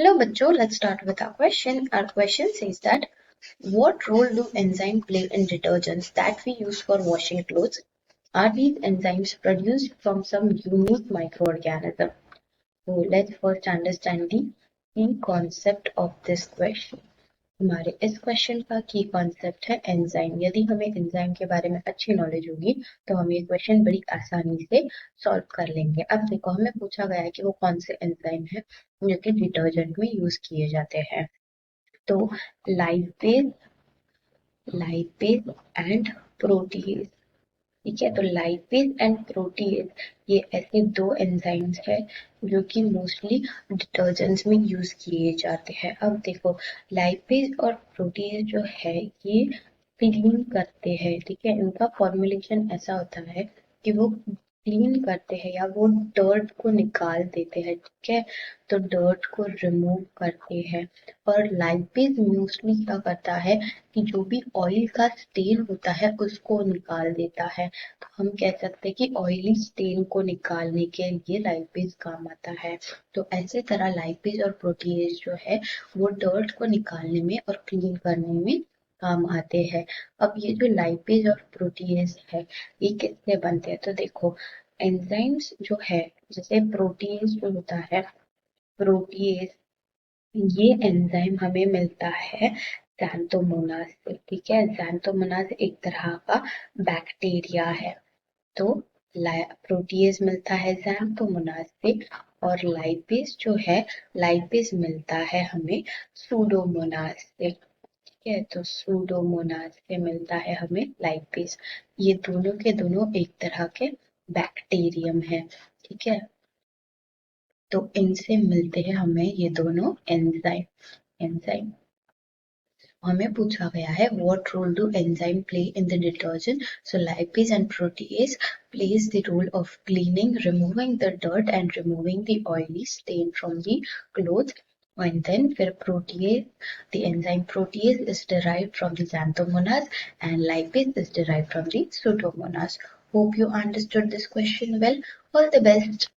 Hello बच्चों, let's start with our question. Our question says that what role do enzymes play in detergents that we use for washing clothes? Are these enzymes produced from some unique microorganism? So let's first understand the key concept of this question. हमारे इस question का की concept है enzyme. यदि हमें enzyme के बारे में अच्छी नॉलेज होगी तो हम ये क्वेश्चन बड़ी आसानी से सॉल्व कर लेंगे। अब देखो, हमें पूछा गया है कि वो कौन से एंजाइम है जो कि डिटर्जेंट में यूज किए जाते हैं। तो लाइपेज लाइपेज एंड प्रोटीज। ठीक है, तो लाइपेज एंड प्रोटीज ये ऐसे दो एंजाइम्स है जो कि मोस्टली डिटर्जेंट्स में यूज किए जाते हैं। अब देखो, लाइपेज और प्रोटीज जो है ये क्लीन करते हैं। ठीक है, इनका फॉर्मुलेशन ऐसा होता है कि वो क्लीन करते हैं या वो डर्ट को निकाल देते हैं। ठीक है, तो डर्ट को रिमूव करते हैं। और लाइपेज मोस्टली क्या करता है कि जो भी ऑयल का स्टेन होता है उसको निकाल देता है। तो हम कह सकते हैं कि ऑयली स्टेन को निकालने के लिए लाइपेज काम आता है। तो ऐसे तरह लाइपेज और प्रोटीएज जो है वो डर्ट को निकालने में और क्लीन करने में काम आते हैं। अब ये जो लाइपेज और प्रोटीएज है ये किससे बनते हैं? तो देखो, एंजाइम्स जो है, जैसे प्रोटीएज जो होता है, प्रोटीएज ये एंजाइम हमें मिलता है ज़ैंथोमोनास से। ठीक है, ज़ैंथोमोनास एक तरह का बैक्टीरिया है। तो प्रोटीज मिलता है ज़ैंथोमोनास से, और लाइपेज जो है, लाइपेज मिलता है हमें सूडोमोनास से। ठीक है, तो सूडोमोनास से मिलता है हमें लाइपेज। ये दोनों के दोनों एक तरह के बैक्टीरियम है। ठीक है, तो इनसे मिलते हैं हमें ये दोनों एंजाइम। हमें पूछा गया है what role do enzyme play in the detergent? So lipase and protease plays the role of cleaning, removing the dirt and removing the oily stain from the clothes. And then फिर protease, the enzyme protease is derived from the xanthomonas and lipase is derived from the pseudomonas. Hope you understood this question well. All the best.